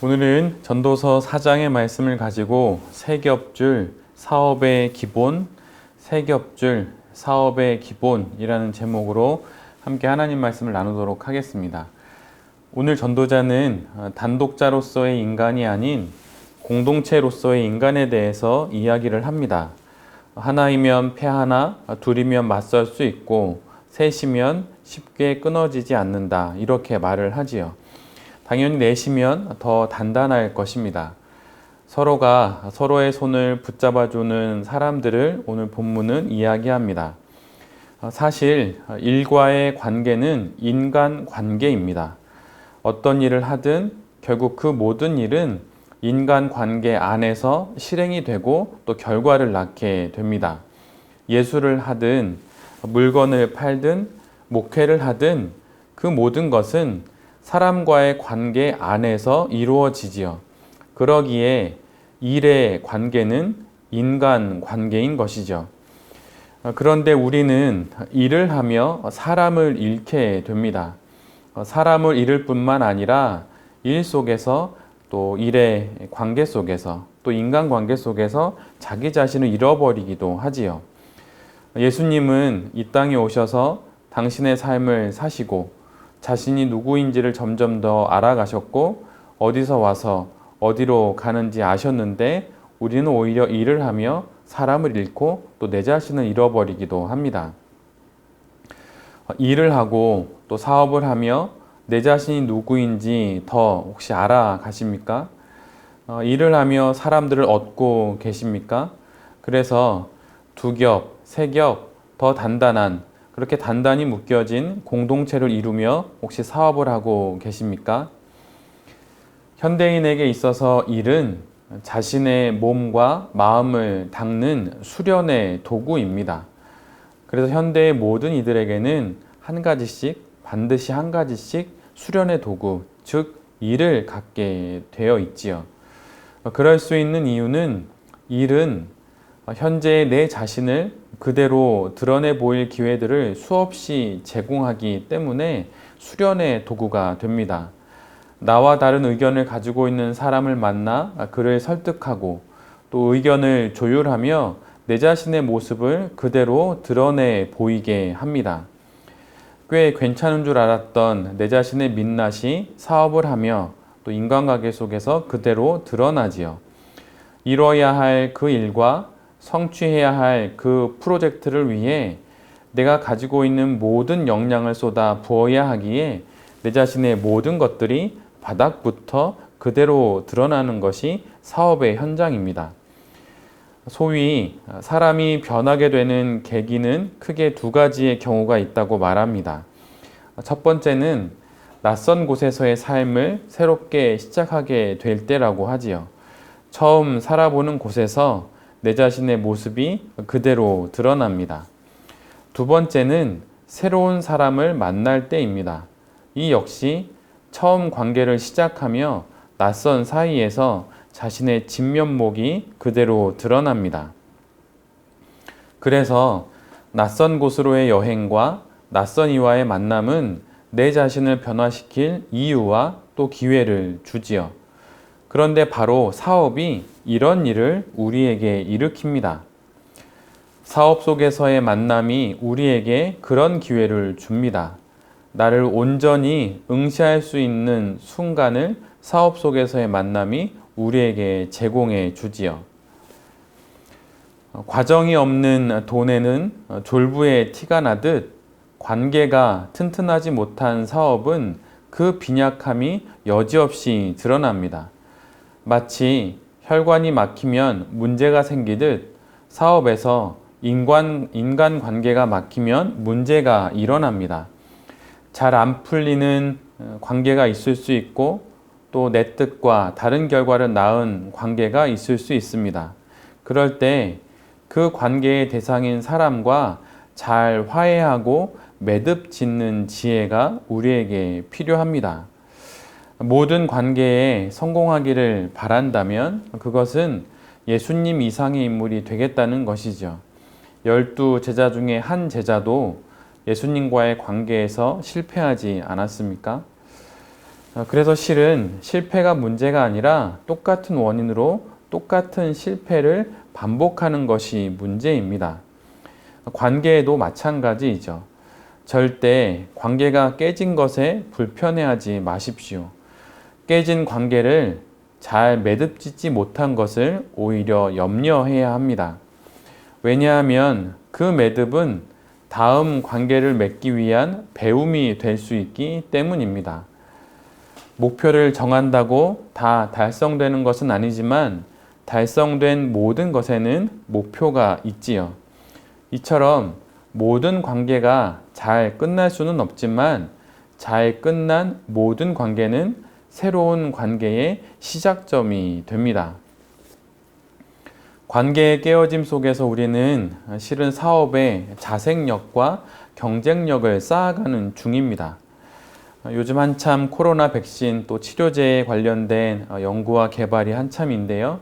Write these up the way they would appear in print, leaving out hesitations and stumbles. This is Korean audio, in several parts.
오늘은 전도서 4장의 말씀을 가지고 세 겹줄 사업의 기본, 세 겹줄 사업의 기본이라는 제목으로 함께 하나님 말씀을 나누도록 하겠습니다. 오늘 전도자는 단독자로서의 인간이 아닌 공동체로서의 인간에 대해서 이야기를 합니다. 하나이면 패하나 둘이면 맞설 수 있고 셋이면 쉽게 끊어지지 않는다, 이렇게 말을 하지요. 당연히 넷이면 더 단단할 것입니다. 서로가 서로의 손을 붙잡아주는 사람들을 오늘 본문은 이야기합니다. 사실 일과의 관계는 인간 관계입니다. 어떤 일을 하든 결국 그 모든 일은 인간 관계 안에서 실행이 되고 또 결과를 낳게 됩니다. 예술을 하든 물건을 팔든 목회를 하든 그 모든 것은 사람과의 관계 안에서 이루어지지요. 그러기에 일의 관계는 인간 관계인 것이죠. 그런데 우리는 일을 하며 사람을 잃게 됩니다. 사람을 잃을 뿐만 아니라 일 속에서 또 일의 관계 속에서 또 인간 관계 속에서 자기 자신을 잃어버리기도 하지요. 예수님은 이 땅에 오셔서 당신의 삶을 사시고 자신이 누구인지를 점점 더 알아가셨고 어디서 와서 어디로 가는지 아셨는데 우리는 오히려 일을 하며 사람을 잃고 또 내 자신을 잃어버리기도 합니다. 일을 하고 또 사업을 하며 내 자신이 누구인지 더 혹시 알아가십니까? 일을 하며 사람들을 얻고 계십니까? 그래서 두 겹, 세 겹 더 단단한, 그렇게 단단히 묶여진 공동체를 이루며 혹시 사업을 하고 계십니까? 현대인에게 있어서 일은 자신의 몸과 마음을 닦는 수련의 도구입니다. 그래서 현대의 모든 이들에게는 한 가지씩, 반드시 한 가지씩 수련의 도구, 즉 일을 갖게 되어 있지요. 그럴 수 있는 이유는 일은 현재의 내 자신을 그대로 드러내 보일 기회들을 수없이 제공하기 때문에 수련의 도구가 됩니다. 나와 다른 의견을 가지고 있는 사람을 만나 그를 설득하고 또 의견을 조율하며 내 자신의 모습을 그대로 드러내 보이게 합니다. 꽤 괜찮은 줄 알았던 내 자신의 민낯이 사업을 하며 또 인간관계 속에서 그대로 드러나지요. 이뤄야 할 그 일과 성취해야 할 그 프로젝트를 위해 내가 가지고 있는 모든 역량을 쏟아 부어야 하기에 내 자신의 모든 것들이 바닥부터 그대로 드러나는 것이 사업의 현장입니다. 소위 사람이 변하게 되는 계기는 크게 두 가지의 경우가 있다고 말합니다. 첫 번째는 낯선 곳에서의 삶을 새롭게 시작하게 될 때라고 하지요. 처음 살아보는 곳에서 내 자신의 모습이 그대로 드러납니다. 두 번째는 새로운 사람을 만날 때입니다. 이 역시 처음 관계를 시작하며 낯선 사이에서 자신의 진면목이 그대로 드러납니다. 그래서 낯선 곳으로의 여행과 낯선 이와의 만남은 내 자신을 변화시킬 이유와 또 기회를 주지요. 그런데 바로 사업이 이런 일을 우리에게 일으킵니다. 사업 속에서의 만남이 우리에게 그런 기회를 줍니다. 나를 온전히 응시할 수 있는 순간을 사업 속에서의 만남이 우리에게 제공해 주지요. 과정이 없는 돈에는 졸부의 티가 나듯 관계가 튼튼하지 못한 사업은 그 빈약함이 여지없이 드러납니다. 마치 혈관이 막히면 문제가 생기듯 사업에서 인간 관계가 막히면 문제가 일어납니다. 잘 안 풀리는 관계가 있을 수 있고 또 내 뜻과 다른 결과를 낳은 관계가 있을 수 있습니다. 그럴 때 그 관계의 대상인 사람과 잘 화해하고 매듭 짓는 지혜가 우리에게 필요합니다. 모든 관계에 성공하기를 바란다면 그것은 예수님 이상의 인물이 되겠다는 것이죠. 12 제자 중에 한 제자도 예수님과의 관계에서 실패하지 않았습니까? 그래서 실은 실패가 문제가 아니라 똑같은 원인으로 똑같은 실패를 반복하는 것이 문제입니다. 관계에도 마찬가지이죠. 절대 관계가 깨진 것에 불편해하지 마십시오. 깨진 관계를 잘 매듭짓지 못한 것을 오히려 염려해야 합니다. 왜냐하면 그 매듭은 다음 관계를 맺기 위한 배움이 될 수 있기 때문입니다. 목표를 정한다고 다 달성되는 것은 아니지만 달성된 모든 것에는 목표가 있지요. 이처럼 모든 관계가 잘 끝날 수는 없지만 잘 끝난 모든 관계는 새로운 관계의 시작점이 됩니다. 관계의 깨어짐 속에서 우리는 실은 사업의 자생력과 경쟁력을 쌓아가는 중입니다. 요즘 한참 코로나 백신 또 치료제에 관련된 연구와 개발이 한참인데요.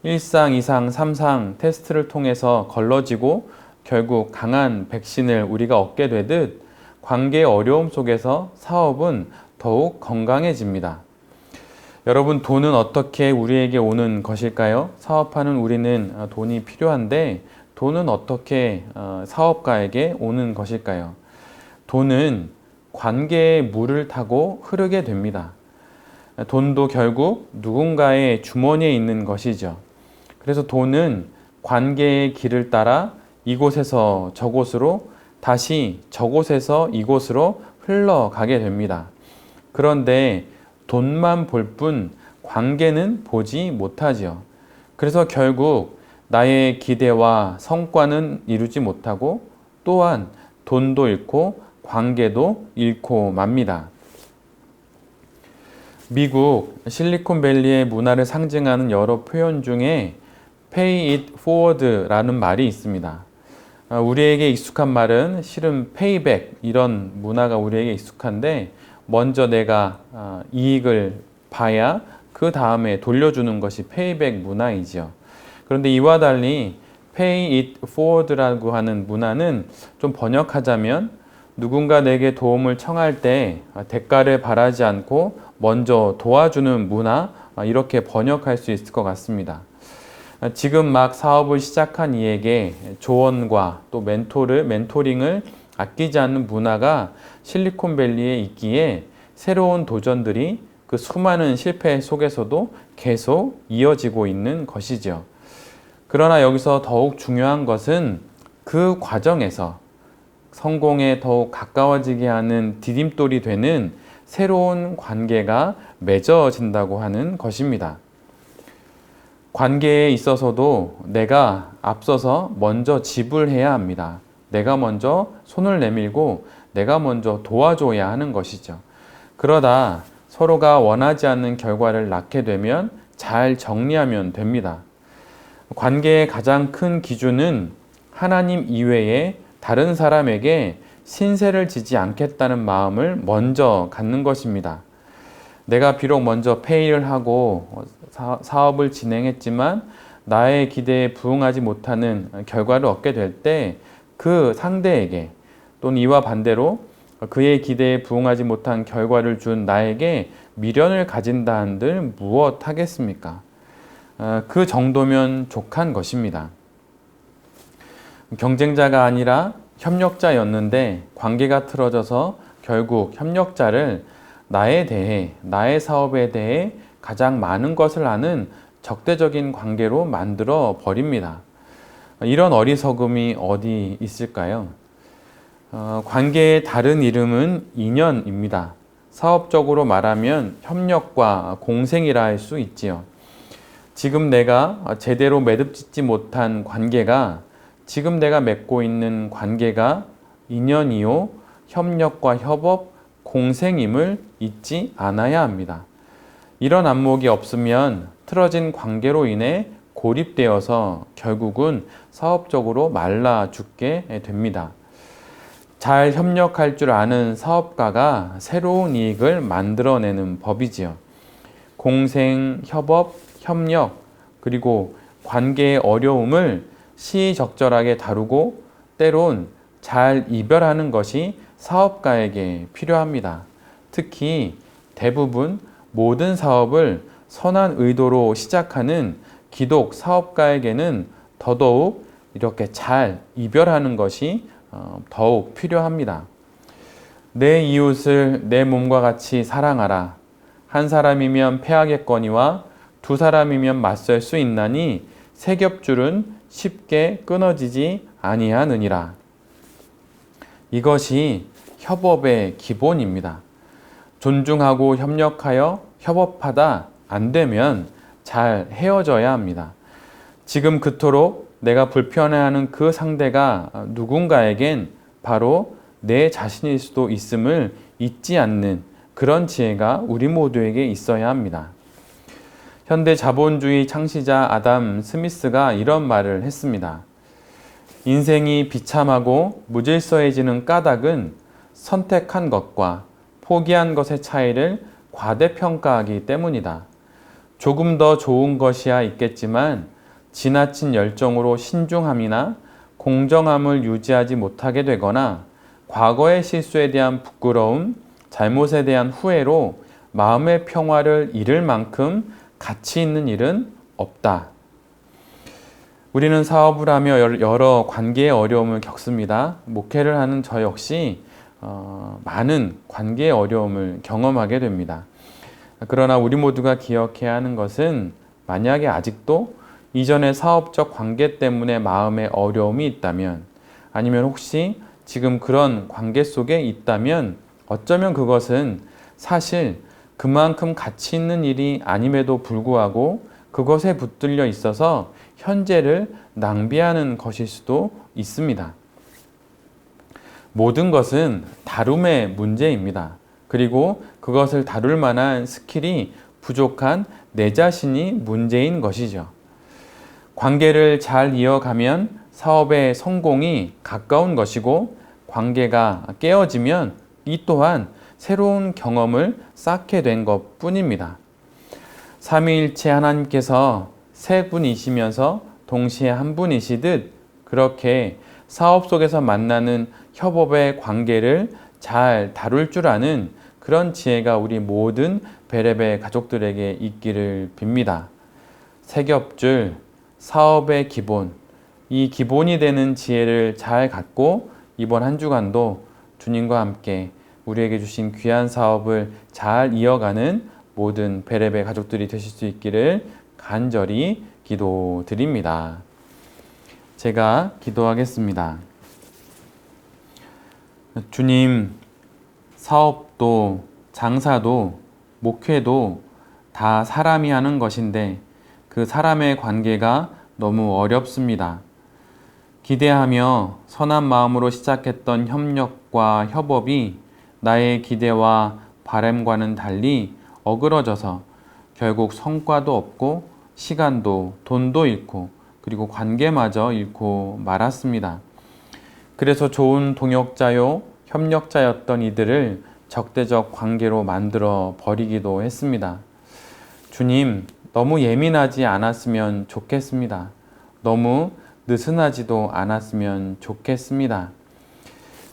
1상, 2상, 3상 테스트를 통해서 걸러지고 결국 강한 백신을 우리가 얻게 되듯 관계의 어려움 속에서 사업은 더욱 건강해집니다. 여러분, 돈은 어떻게 우리에게 오는 것일까요? 사업하는 우리는 돈이 필요한데 돈은 어떻게 사업가에게 오는 것일까요? 돈은 관계의 물을 타고 흐르게 됩니다. 돈도 결국 누군가의 주머니에 있는 것이죠. 그래서 돈은 관계의 길을 따라 이곳에서 저곳으로 다시 저곳에서 이곳으로 흘러가게 됩니다. 그런데 돈만 볼 뿐 관계는 보지 못하지요. 그래서 결국 나의 기대와 성과는 이루지 못하고 또한 돈도 잃고 관계도 잃고 맙니다. 미국 실리콘밸리의 문화를 상징하는 여러 표현 중에 pay it forward라는 말이 있습니다. 우리에게 익숙한 말은 실은 payback 이런 문화가 우리에게 익숙한데 먼저 내가 이익을 봐야 그 다음에 돌려주는 것이 payback 문화이죠. 그런데 이와 달리 pay it forward라고 하는 문화는 좀 번역하자면 누군가 내게 도움을 청할 때 대가를 바라지 않고 먼저 도와주는 문화, 이렇게 번역할 수 있을 것 같습니다. 지금 막 사업을 시작한 이에게 조언과 또 멘토링을 아끼지 않는 문화가 실리콘밸리에 있기에 새로운 도전들이 그 수많은 실패 속에서도 계속 이어지고 있는 것이죠. 그러나 여기서 더욱 중요한 것은 그 과정에서 성공에 더욱 가까워지게 하는 디딤돌이 되는 새로운 관계가 맺어진다고 하는 것입니다. 관계에 있어서도 내가 앞서서 먼저 지불해야 합니다. 내가 먼저 손을 내밀고 내가 먼저 도와줘야 하는 것이죠. 그러다 서로가 원하지 않는 결과를 낳게 되면 잘 정리하면 됩니다. 관계의 가장 큰 기준은 하나님 이외에 다른 사람에게 신세를 지지 않겠다는 마음을 먼저 갖는 것입니다. 내가 비록 먼저 페이를 하고 사업을 진행했지만 나의 기대에 부응하지 못하는 결과를 얻게 될 때 그 상대에게 또는 이와 반대로 그의 기대에 부응하지 못한 결과를 준 나에게 미련을 가진다 한들 무엇 하겠습니까? 그 정도면 족한 것입니다. 경쟁자가 아니라 협력자였는데 관계가 틀어져서 결국 협력자를 나에 대해, 나의 사업에 대해 가장 많은 것을 아는 적대적인 관계로 만들어 버립니다. 이런 어리석음이 어디 있을까요? 관계의 다른 이름은 인연입니다. 사업적으로 말하면 협력과 공생이라 할 수 있지요. 지금 내가 제대로 매듭짓지 못한 관계가 지금 내가 맺고 있는 관계가 인연이요, 협력과 협업, 공생임을 잊지 않아야 합니다. 이런 안목이 없으면 틀어진 관계로 인해 고립되어서 결국은 사업적으로 말라 죽게 됩니다. 잘 협력할 줄 아는 사업가가 새로운 이익을 만들어내는 법이지요. 공생, 협업, 협력, 그리고 관계의 어려움을 시의적절하게 다루고 때론 잘 이별하는 것이 사업가에게 필요합니다. 특히 대부분 모든 사업을 선한 의도로 시작하는 기독 사업가에게는 더더욱 이렇게 잘 이별하는 것이 더욱 필요합니다. 내 이웃을 내 몸과 같이 사랑하라. 한 사람이면 패하겠거니와 두 사람이면 맞설 수 있나니 세 겹줄은 쉽게 끊어지지 아니하느니라. 이것이 협업의 기본입니다. 존중하고 협력하여 협업하다 안 되면 잘 헤어져야 합니다. 지금 그토록 내가 불편해하는 그 상대가 누군가에겐 바로 내 자신일 수도 있음을 잊지 않는 그런 지혜가 우리 모두에게 있어야 합니다. 현대 자본주의 창시자 아담 스미스가 이런 말을 했습니다. 인생이 비참하고 무질서해지는 까닭은 선택한 것과 포기한 것의 차이를 과대평가하기 때문이다. 조금 더 좋은 것이야 있겠지만 지나친 열정으로 신중함이나 공정함을 유지하지 못하게 되거나 과거의 실수에 대한 부끄러움, 잘못에 대한 후회로 마음의 평화를 잃을 만큼 가치 있는 일은 없다. 우리는 사업을 하며 여러 관계의 어려움을 겪습니다. 목회를 하는 저 역시 많은 관계의 어려움을 경험하게 됩니다. 그러나 우리 모두가 기억해야 하는 것은 만약에 아직도 이전의 사업적 관계 때문에 마음에 어려움이 있다면 아니면 혹시 지금 그런 관계 속에 있다면 어쩌면 그것은 사실 그만큼 가치 있는 일이 아님에도 불구하고 그것에 붙들려 있어서 현재를 낭비하는 것일 수도 있습니다. 모든 것은 다룸의 문제입니다. 그리고 그것을 다룰 만한 스킬이 부족한 내 자신이 문제인 것이죠. 관계를 잘 이어가면 사업의 성공이 가까운 것이고 관계가 깨어지면 이 또한 새로운 경험을 쌓게 된 것 뿐입니다. 삼위일체 하나님께서 세 분이시면서 동시에 한 분이시듯 그렇게 사업 속에서 만나는 협업의 관계를 잘 다룰 줄 아는 그런 지혜가 우리 모든 베레베 가족들에게 있기를 빕니다. 세 겹줄, 사업의 기본, 이 기본이 되는 지혜를 잘 갖고 이번 한 주간도 주님과 함께 우리에게 주신 귀한 사업을 잘 이어가는 모든 베레베 가족들이 되실 수 있기를 간절히 기도드립니다. 제가 기도하겠습니다. 주님, 사업도 장사도 목회도 다 사람이 하는 것인데 그 사람의 관계가 너무 어렵습니다. 기대하며 선한 마음으로 시작했던 협력과 협업이 나의 기대와 바람과는 달리 어그러져서 결국 성과도 없고 시간도 돈도 잃고 그리고 관계마저 잃고 말았습니다. 그래서 좋은 동역자요 협력자였던 이들을 적대적 관계로 만들어 버리기도 했습니다. 주님, 너무 예민하지 않았으면 좋겠습니다. 너무 느슨하지도 않았으면 좋겠습니다.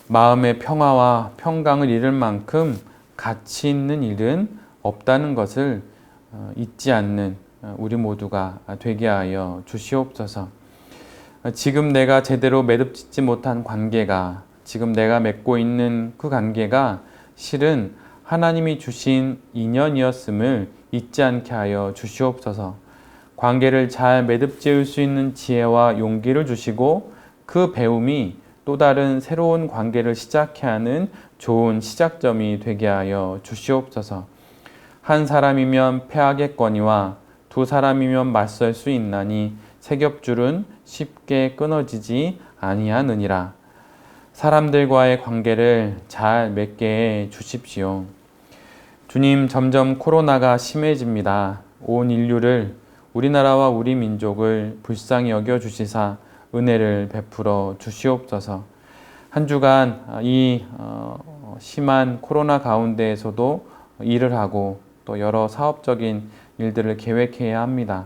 마음의 평화와 평강을 잃을 만큼 가치 있는 일은 없다는 것을 잊지 않는 우리 모두가 되게 하여 주시옵소서. 지금 내가 제대로 매듭짓지 못한 관계가, 지금 내가 맺고 있는 그 관계가 실은 하나님이 주신 인연이었음을 잊지 않게 하여 주시옵소서. 관계를 잘 매듭지을 수 있는 지혜와 용기를 주시고 그 배움이 또 다른 새로운 관계를 시작해야 하는 좋은 시작점이 되게 하여 주시옵소서. 한 사람이면 패하겠거니와 두 사람이면 맞설 수 있나니 세 겹줄은 쉽게 끊어지지 아니하느니라. 사람들과의 관계를 잘 맺게 해 주십시오. 주님, 점점 코로나가 심해집니다. 온 인류를, 우리나라와 우리 민족을 불쌍히 여겨 주시사 은혜를 베풀어 주시옵소서. 한 주간 이 심한 코로나 가운데에서도 일을 하고 또 여러 사업적인 일들을 계획해야 합니다.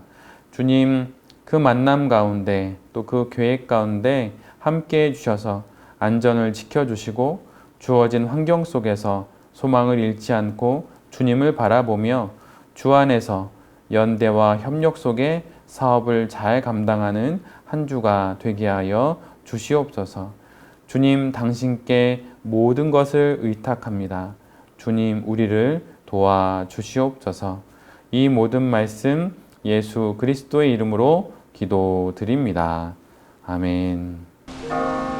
주님, 그 만남 가운데 또 그 계획 가운데 함께 해주셔서 안전을 지켜주시고 주어진 환경 속에서 소망을 잃지 않고 주님을 바라보며 주 안에서 연대와 협력 속에 사업을 잘 감당하는 한 주가 되게 하여 주시옵소서. 주님, 당신께 모든 것을 의탁합니다. 주님, 우리를 도와주시옵소서. 이 모든 말씀 예수 그리스도의 이름으로 기도드립니다. 아멘.